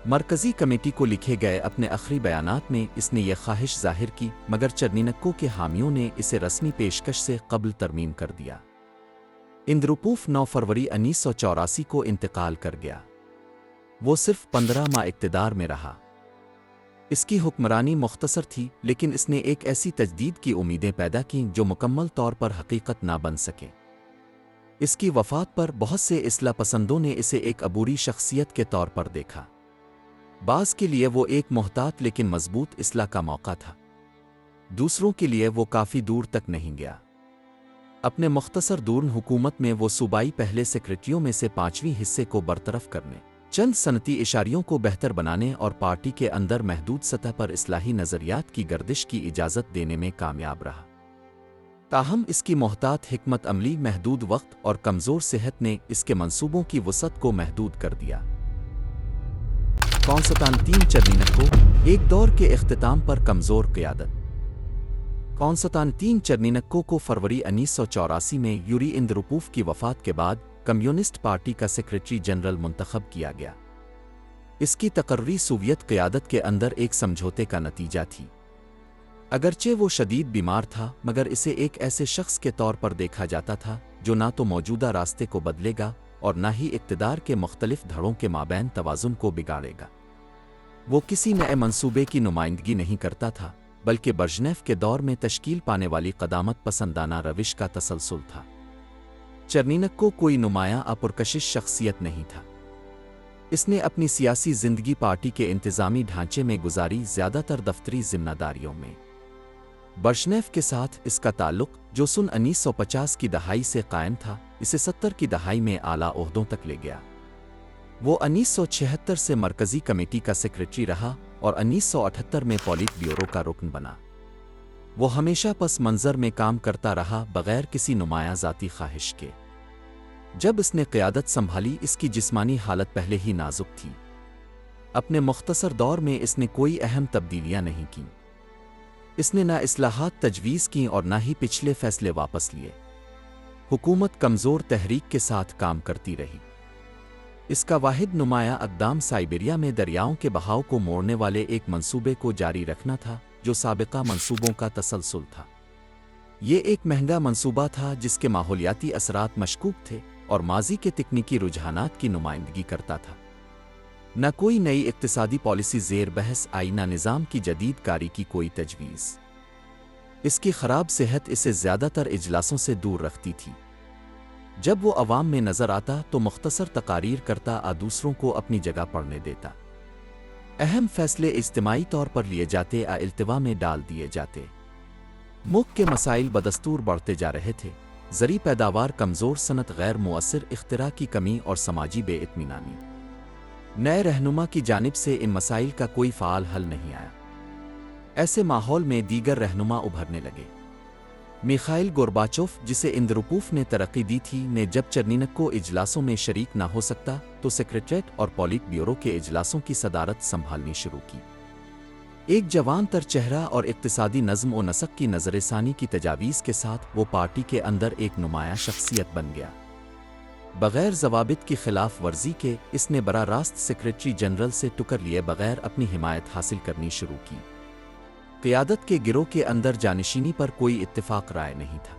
مرکزی کمیٹی کو لکھے گئے اپنے آخری بیانات میں اس نے یہ خواہش ظاہر کی، مگر چرنینکو کے حامیوں نے اسے رسمی پیشکش سے قبل ترمیم کر دیا۔ اندروپوف 9 فروری 1984 کو انتقال کر گیا۔ وہ صرف 15 ماہ اقتدار میں رہا۔ اس کی حکمرانی مختصر تھی، لیکن اس نے ایک ایسی تجدید کی امیدیں پیدا کیں جو مکمل طور پر حقیقت نہ بن سکے۔ اس کی وفات پر بہت سے اصلاح پسندوں نے اسے ایک عبوری شخصیت کے طور پر دیکھا۔ بعض کے لیے وہ ایک محتاط لیکن مضبوط اصلاح کا موقع تھا، دوسروں کے لیے وہ کافی دور تک نہیں گیا۔ اپنے مختصر دورن حکومت میں وہ صوبائی پہلے سیکرٹریوں میں سے 5ویں حصے کو برطرف کرنے، چند صنعتی اشاریوں کو بہتر بنانے اور پارٹی کے اندر محدود سطح پر اصلاحی نظریات کی گردش کی اجازت دینے میں کامیاب رہا۔ تاہم اس کی محتاط حکمت عملی، محدود وقت اور کمزور صحت نے اس کے منصوبوں کی وسعت کو محدود کر دیا۔ کونستانتین چرنینکو، ایک دور کے اختتام پر کمزور قیادت۔ کونستانتین چرنینکو کو فروری 1984 میں یوری اندروپوف کی وفات کے بعد کمیونسٹ پارٹی کا سیکرٹری جنرل منتخب کیا گیا۔ اس کی تقرری سوویت قیادت کے اندر ایک سمجھوتے کا نتیجہ تھی۔ اگرچہ وہ شدید بیمار تھا، مگر اسے ایک ایسے شخص کے طور پر دیکھا جاتا تھا جو نہ تو موجودہ راستے کو بدلے گا اور نہ ہی اقتدار کے مختلف دھڑوں کے مابین توازن کو بگاڑے گا۔ وہ کسی نئے منصوبے کی نمائندگی نہیں کرتا تھا، بلکہ برژنیف کے دور میں تشکیل پانے والی قدامت پسندانہ روش کا تسلسل تھا۔ چرنینکو کوئی نمایاں پرکشش شخصیت نہیں تھا۔ اس نے اپنی سیاسی زندگی پارٹی کے انتظامی ڈھانچے میں گزاری، زیادہ تر دفتری ذمہ داریوں میں۔ برژنیف کے ساتھ اس کا تعلق، جو سن 1950 کی دہائی سے قائم تھا، اسے 70 کی دہائی میں اعلیٰ عہدوں تک لے گیا۔ وہ 1976 سے مرکزی کمیٹی کا سیکرٹری رہا اور 1978 میں پولیٹ بیورو کا رکن بنا۔ وہ ہمیشہ پس منظر میں کام کرتا رہا، بغیر کسی نمایاں ذاتی خواہش کے۔ جب اس نے قیادت سنبھالی، اس کی جسمانی حالت پہلے ہی نازک تھی۔ اپنے مختصر دور میں اس نے کوئی اہم تبدیلیاں نہیں کیں۔ اس نے نہ اصلاحات تجویز کیں اور نہ ہی پچھلے فیصلے واپس لیے۔ حکومت کمزور تحریک کے ساتھ کام کرتی رہی۔ اس کا واحد نمایاں اقدام سائبیریا میں دریاؤں کے بہاؤ کو موڑنے والے ایک منصوبے کو جاری رکھنا تھا، جو سابقہ منصوبوں کا تسلسل تھا۔ یہ ایک مہنگا منصوبہ تھا جس کے ماحولیاتی اثرات مشکوک تھے اور ماضی کے تکنیکی رجحانات کی نمائندگی کرتا تھا۔ نہ کوئی نئی اقتصادی پالیسی زیر بحث آئی، نہ نظام کی جدید کاری کی کوئی تجویز۔ اس کی خراب صحت اسے زیادہ تر اجلاسوں سے دور رکھتی تھی۔ جب وہ عوام میں نظر آتا تو مختصر تقاریر کرتا، دوسروں کو اپنی جگہ پڑھنے دیتا۔ اہم فیصلے اجتماعی طور پر لیے جاتے، التوا میں ڈال دیے جاتے۔ ملک کے مسائل بدستور بڑھتے جا رہے تھے: زرعی پیداوار کمزور، صنعت غیر مؤثر، اختراع کی کمی اور سماجی بے اطمینانی۔ نئے رہنما کی جانب سے ان مسائل کا کوئی فعال حل نہیں آیا۔ ایسے ماحول میں دیگر رہنما ابھرنے لگے۔ میخائیل گورباچوف، جسے اندروپوف نے ترقی دی تھی، نے جب چرنینکو اجلاسوں میں شریک نہ ہو سکتا تو سیکریٹریٹ اور پولیٹ بیورو کے اجلاسوں کی صدارت سنبھالنی شروع کی۔ ایک جوان تر چہرہ اور اقتصادی نظم و نسق کی نظر ثانی کی تجاویز کے ساتھ وہ پارٹی کے اندر ایک نمایاں شخصیت بن گیا۔ بغیر ضوابط کی خلاف ورزی کے، اس نے براہ راست سیکریٹری جنرل سے ٹکر لیے بغیر اپنی حمایت حاصل کرنی شروع کی۔ قیادت کے گروہ کے اندر جانشینی پر کوئی اتفاق رائے نہیں تھا۔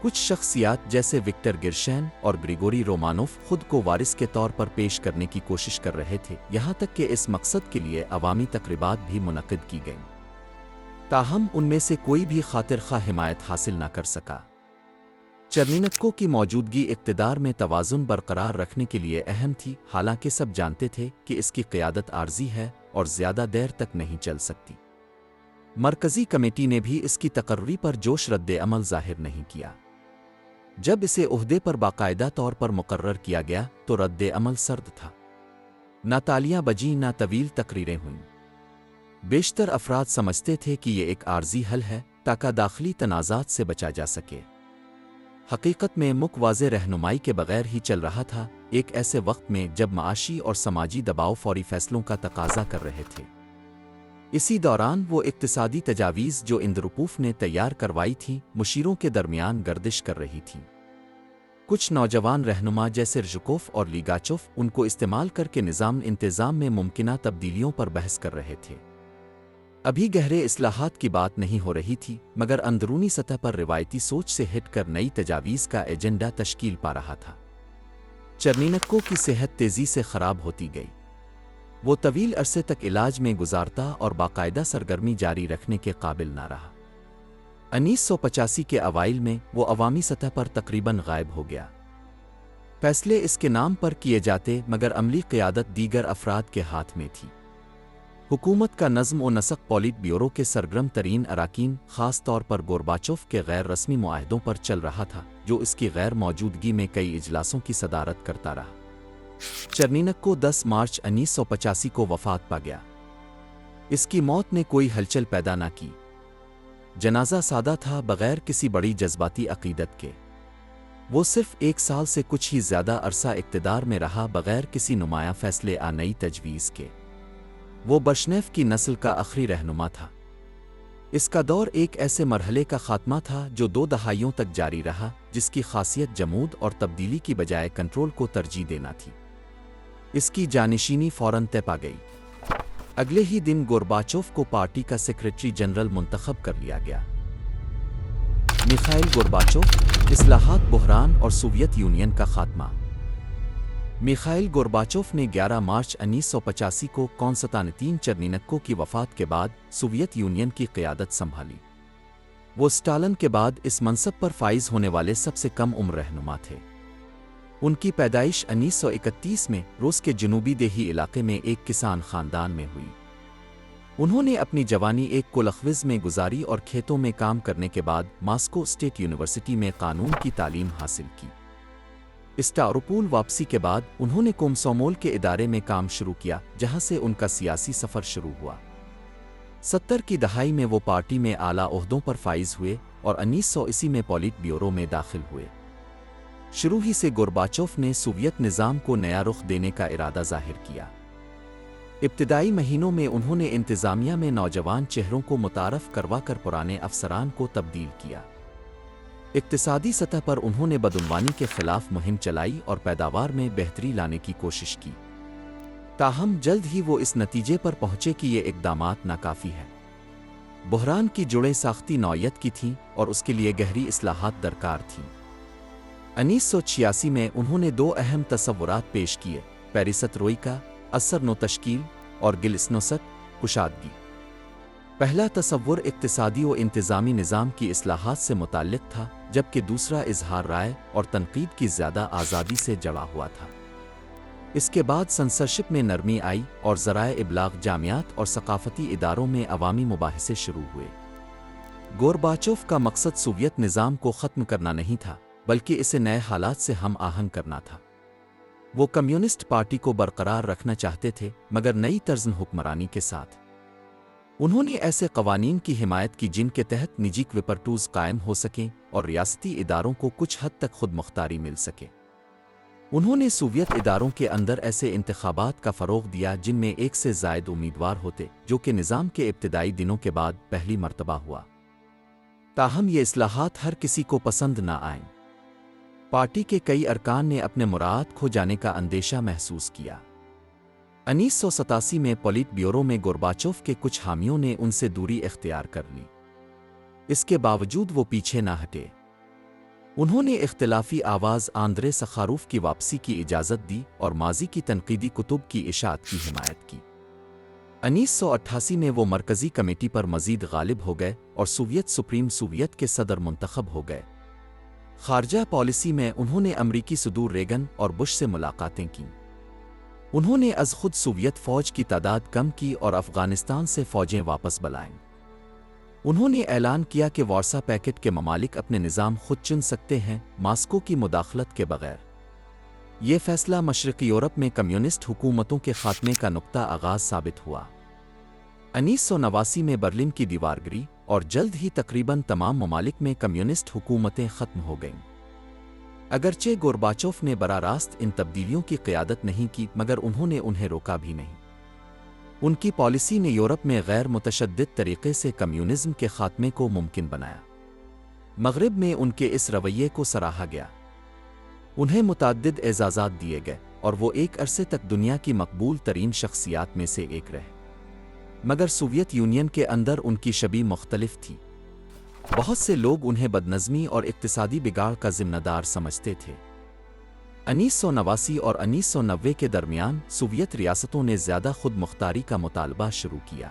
کچھ شخصیات جیسے وکٹر گرشین اور گریگوری رومانوف خود کو وارث کے طور پر پیش کرنے کی کوشش کر رہے تھے، یہاں تک کہ اس مقصد کے لیے عوامی تقریبات بھی منعقد کی گئیں۔ تاہم ان میں سے کوئی بھی خاطر خواہ حمایت حاصل نہ کر سکا۔ چرنینکو کی موجودگی اقتدار میں توازن برقرار رکھنے کے لیے اہم تھی، حالانکہ سب جانتے تھے کہ اس کی قیادت عارضی ہے اور زیادہ دیر تک نہیں چل سکتی۔ مرکزی کمیٹی نے بھی اس کی تقرری پر جوش رد عمل ظاہر نہیں کیا۔ جب اسے عہدے پر باقاعدہ طور پر مقرر کیا گیا تو رد عمل سرد تھا۔ نہ تالیاں بجیں نہ طویل تقریریں ہوئیں۔ بیشتر افراد سمجھتے تھے کہ یہ ایک عارضی حل ہے تاکہ داخلی تنازعات سے بچا جا سکے۔ حقیقت میں ملک واضح رہنمائی کے بغیر ہی چل رہا تھا، ایک ایسے وقت میں جب معاشی اور سماجی دباؤ فوری فیصلوں کا تقاضا کر رہے تھے۔ اسی دوران وہ اقتصادی تجاویز جو اندروپوف نے تیار کروائی تھیں مشیروں کے درمیان گردش کر رہی تھیں۔ کچھ نوجوان رہنما جیسے رژکوف اور لیگاچوف ان کو استعمال کر کے نظام انتظام میں ممکنہ تبدیلیوں پر بحث کر رہے تھے۔ ابھی گہرے اصلاحات کی بات نہیں ہو رہی تھی، مگر اندرونی سطح پر روایتی سوچ سے ہٹ کر نئی تجاویز کا ایجنڈا تشکیل پا رہا تھا۔ چرنینکو کی صحت تیزی سے خراب ہوتی گئی۔ وہ طویل عرصے تک علاج میں گزارتا اور باقاعدہ سرگرمی جاری رکھنے کے قابل نہ رہا۔ 1985 کے اوائل میں وہ عوامی سطح پر تقریباً غائب ہو گیا۔ فیصلے اس کے نام پر کیے جاتے مگر عملی قیادت دیگر افراد کے ہاتھ میں تھی۔ حکومت کا نظم و نسق پولیٹ بیورو کے سرگرم ترین اراکین، خاص طور پر گورباچوف کے غیر رسمی معاہدوں پر چل رہا تھا، جو اس کی غیر موجودگی میں کئی اجلاسوں کی صدارت کرتا رہا۔ چرنینکو 10 مارچ 1985 کو وفات پا گیا۔ اس کی موت نے کوئی ہلچل پیدا نہ کی۔ جنازہ سادہ تھا، بغیر کسی بڑی جذباتی عقیدت کے۔ وہ صرف 1 سال سے کچھ ہی زیادہ عرصہ اقتدار میں رہا، بغیر کسی نمایاں فیصلے نئی تجویز کے۔ وہ برشنیف کی نسل کا آخری رہنما تھا۔ اس کا دور ایک ایسے مرحلے کا خاتمہ تھا جو 2 دہائیوں تک جاری رہا، جس کی خاصیت جمود اور تبدیلی کی بجائے کنٹرول کو ترجیح دینا تھی۔ اس کی جانشینی فوراً طے پا گئی۔ اگلے ہی دن گورباچوف کو پارٹی کا سیکریٹری جنرل منتخب کر لیا گیا۔ میخائیل گورباچوف، اصلاحات، بحران اور سوویت یونین کا خاتمہ۔ میخائیل گورباچوف نے 11 مارچ 1985 کو کونسٹانٹین چرنینکو کی وفات کے بعد سوویت یونین کی قیادت سنبھالی۔ وہ اسٹالن کے بعد اس منصب پر فائز ہونے والے سب سے کم عمر رہنما تھے۔ ان کی پیدائش 1931 میں روس کے جنوبی دیہی علاقے میں ایک کسان خاندان میں ہوئی۔ انہوں نے اپنی جوانی ایک کولخوز میں گزاری اور کھیتوں میں کام کرنے کے بعد ماسکو اسٹیٹ یونیورسٹی میں قانون کی تعلیم حاصل کی۔ اسٹاروپول واپسی کے بعد انہوں نے کومسومول کے ادارے میں کام شروع کیا، جہاں سے ان کا سیاسی سفر شروع ہوا۔ 70 کی دہائی میں وہ پارٹی میں اعلیٰ عہدوں پر فائز ہوئے اور 1980 میں پولیٹ بیورو میں داخل ہوئے۔ شروع ہی سے گورباچوف نے سوویت نظام کو نیا رخ دینے کا ارادہ ظاہر کیا۔ ابتدائی مہینوں میں انہوں نے انتظامیہ میں نوجوان چہروں کو متعارف کروا کر پرانے افسران کو تبدیل کیا۔ اقتصادی سطح پر انہوں نے بدعنوانی کے خلاف مہم چلائی اور پیداوار میں بہتری لانے کی کوشش کی۔ تاہم جلد ہی وہ اس نتیجے پر پہنچے کہ یہ اقدامات ناکافی ہیں۔ بحران کی جڑیں ساختی نوعیت کی تھیں اور اس کے لیے گہری اصلاحات درکار تھیں۔ 1986 میں انہوں نے 2 اہم تصورات پیش کیے: پیریست رویکا، اثر نو تشکیل، اور گلسنوست، کشادگی۔ پہلا تصور اقتصادی و انتظامی نظام کی اصلاحات سے متعلق تھا، جبکہ دوسرا اظہار رائے اور تنقید کی زیادہ آزادی سے جڑا ہوا تھا۔ اس کے بعد سنسرشپ میں نرمی آئی اور ذرائع ابلاغ، جامعات اور ثقافتی اداروں میں عوامی مباحثے شروع ہوئے۔ گورباچوف کا مقصد سوویت نظام کو ختم کرنا نہیں تھا، بلکہ اسے نئے حالات سے ہم آہنگ کرنا تھا۔ وہ کمیونسٹ پارٹی کو برقرار رکھنا چاہتے تھے، مگر نئی طرز حکمرانی کے ساتھ۔ انہوں نے ایسے قوانین کی حمایت کی جن کے تحت نجی کوپرٹوز قائم ہو سکیں اور ریاستی اداروں کو کچھ حد تک خود مختاری مل سکے۔ انہوں نے سوویت اداروں کے اندر ایسے انتخابات کا فروغ دیا جن میں 1 سے زائد امیدوار ہوتے، جو کہ نظام کے ابتدائی دنوں کے بعد پہلی مرتبہ ہوا۔ تاہم یہ اصلاحات ہر کسی کو پسند نہ آئیں۔ پارٹی کے کئی ارکان نے اپنے مراعات کھو جانے کا اندیشہ محسوس کیا۔ 1987 میں پولیٹ بیورو میں گورباچوف کے کچھ حامیوں نے ان سے دوری اختیار کر لی۔ اس کے باوجود وہ پیچھے نہ ہٹے۔ انہوں نے اختلافی آواز آندرے سخاروف کی واپسی کی اجازت دی اور ماضی کی تنقیدی کتب کی اشاعت کی حمایت کی۔ 1988 میں وہ مرکزی کمیٹی پر مزید غالب ہو گئے اور سوویت سپریم سوویت کے صدر منتخب ہو گئے۔ خارجہ پالیسی میں انہوں نے امریکی صدور ریگن اور بش سے ملاقاتیں کیں۔ انہوں نے از خود سوویت فوج کی تعداد کم کی اور افغانستان سے فوجیں واپس بلائیں۔ انہوں نے اعلان کیا کہ وارسا پیکٹ کے ممالک اپنے نظام خود چن سکتے ہیں، ماسکو کی مداخلت کے بغیر۔ یہ فیصلہ مشرقی یورپ میں کمیونسٹ حکومتوں کے خاتمے کا نقطہ آغاز ثابت ہوا۔ 1989 میں برلن کی دیوار گری اور جلد ہی تقریباً تمام ممالک میں کمیونسٹ حکومتیں ختم ہو گئیں۔ اگرچہ گورباچوف نے براہ راست ان تبدیلیوں کی قیادت نہیں کی، مگر انہوں نے انہیں روکا بھی نہیں۔ ان کی پالیسی نے یورپ میں غیر متشدد طریقے سے کمیونزم کے خاتمے کو ممکن بنایا۔ مغرب میں ان کے اس رویے کو سراہا گیا۔ انہیں متعدد اعزازات دیے گئے اور وہ ایک عرصے تک دنیا کی مقبول ترین شخصیات میں سے ایک رہے۔ مگر سوویت یونین کے اندر ان کی شبیہ مختلف تھی۔ بہت سے لوگ انہیں بدنظمی اور اقتصادی بگاڑ کا ذمہ دار سمجھتے تھے۔ 1989 اور 1990 کے درمیان سوویت ریاستوں نے زیادہ خود مختاری کا مطالبہ شروع کیا۔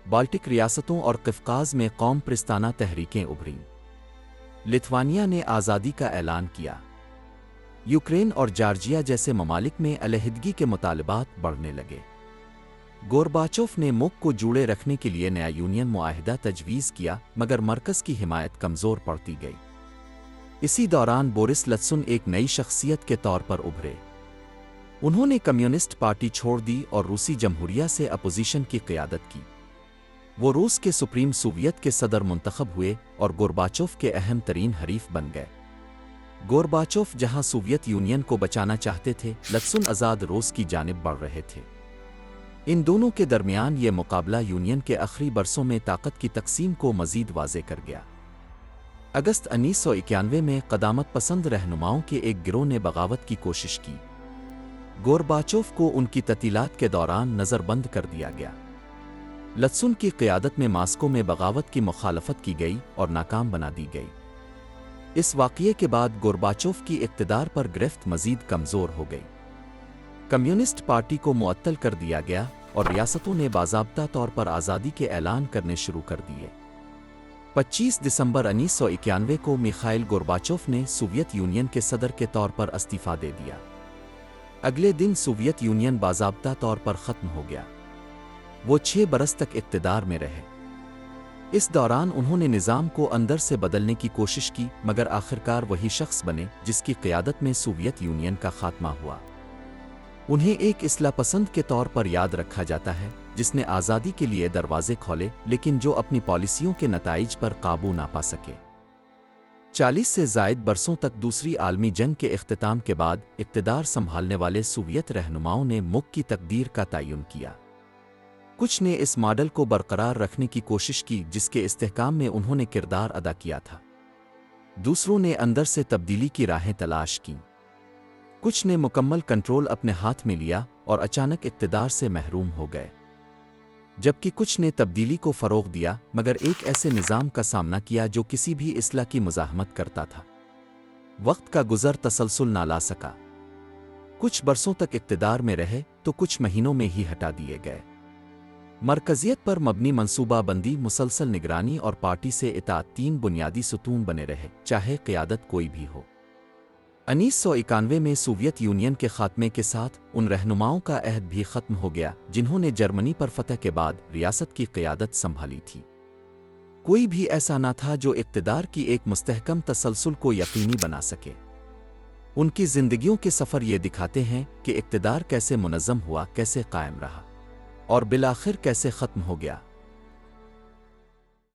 بالٹک ریاستوں اور قفقاز میں قوم پرستانہ تحریکیں ابھریں۔ لتھوانیا نے آزادی کا اعلان کیا۔ یوکرین اور جارجیا جیسے ممالک میں علیحدگی کے مطالبات بڑھنے لگے۔ گورباچوف نے ملک کو جوڑے رکھنے کے لیے نیا یونین معاہدہ تجویز کیا، مگر مرکز کی حمایت کمزور پڑتی گئی۔ اسی دوران بورس یلتسن ایک نئی شخصیت کے طور پر ابھرے۔ انہوں نے کمیونسٹ پارٹی چھوڑ دی اور روسی جمہوریہ سے اپوزیشن کی قیادت کی۔ وہ روس کے سپریم سوویت کے صدر منتخب ہوئے اور گورباچوف کے اہم ترین حریف بن گئے۔ گورباچوف جہاں سوویت یونین کو بچانا چاہتے تھے، یلتسن آزاد روس کی جانب بڑھ رہے تھے۔ ان دونوں کے درمیان یہ مقابلہ یونین کے آخری برسوں میں طاقت کی تقسیم کو مزید واضح کر گیا۔ اگست 1991 میں قدامت پسند رہنماؤں کے ایک گروہ نے بغاوت کی کوشش کی۔ گورباچوف کو ان کی تعطیلات کے دوران نظر بند کر دیا گیا۔ یلتسن کی قیادت میں ماسکو میں بغاوت کی مخالفت کی گئی اور ناکام بنا دی گئی۔ اس واقعے کے بعد گورباچوف کی اقتدار پر گرفت مزید کمزور ہو گئی۔ کمیونسٹ پارٹی کو معطل کر دیا گیا اور ریاستوں نے باضابطہ طور پر آزادی کے اعلان کرنے شروع کر دیے۔ 25 دسمبر 1991 کو میخائیل گورباچوف نے سوویت یونین کے صدر کے طور پر استعفیٰ دے دیا۔ اگلے دن سوویت یونین باضابطہ طور پر ختم ہو گیا۔ وہ 6 برس تک اقتدار میں رہے۔ اس دوران انہوں نے نظام کو اندر سے بدلنے کی کوشش کی، مگر آخرکار وہی شخص بنے جس کی قیادت میں سوویت یونین کا خاتمہ ہوا۔ انہیں ایک اصلاح پسند کے طور پر یاد رکھا جاتا ہے جس نے آزادی کے لیے دروازے کھولے، لیکن جو اپنی پالیسیوں کے نتائج پر قابو نہ پا سکے۔ 40 سے زائد برسوں تک دوسری عالمی جنگ کے اختتام کے بعد اقتدار سنبھالنے والے سوویت رہنماؤں نے ملک کی تقدیر کا تعین کیا۔ کچھ نے اس ماڈل کو برقرار رکھنے کی کوشش کی جس کے استحکام میں انہوں نے کردار ادا کیا تھا۔ دوسروں نے اندر سے تبدیلی کی راہیں تلاش کیں۔ کچھ نے مکمل کنٹرول اپنے ہاتھ میں لیا اور اچانک اقتدار سے محروم ہو گئے، جبکہ کچھ نے تبدیلی کو فروغ دیا مگر ایک ایسے نظام کا سامنا کیا جو کسی بھی اصلاح کی مزاحمت کرتا تھا۔ وقت کا گزر تسلسل نہ لا سکا۔ کچھ برسوں تک اقتدار میں رہے تو کچھ مہینوں میں ہی ہٹا دیے گئے۔ مرکزیت پر مبنی منصوبہ بندی، مسلسل نگرانی اور پارٹی سے اطاعت 3 بنیادی ستون بنے رہے، چاہے قیادت کوئی بھی ہو۔ 1991 میں سوویت یونین کے خاتمے کے ساتھ ان رہنماؤں کا عہد بھی ختم ہو گیا جنہوں نے جرمنی پر فتح کے بعد ریاست کی قیادت سنبھالی تھی۔ کوئی بھی ایسا نہ تھا جو اقتدار کی ایک مستحکم تسلسل کو یقینی بنا سکے۔ ان کی زندگیوں کے سفر یہ دکھاتے ہیں کہ اقتدار کیسے منظم ہوا، کیسے قائم رہا اور بالآخر کیسے ختم ہو گیا۔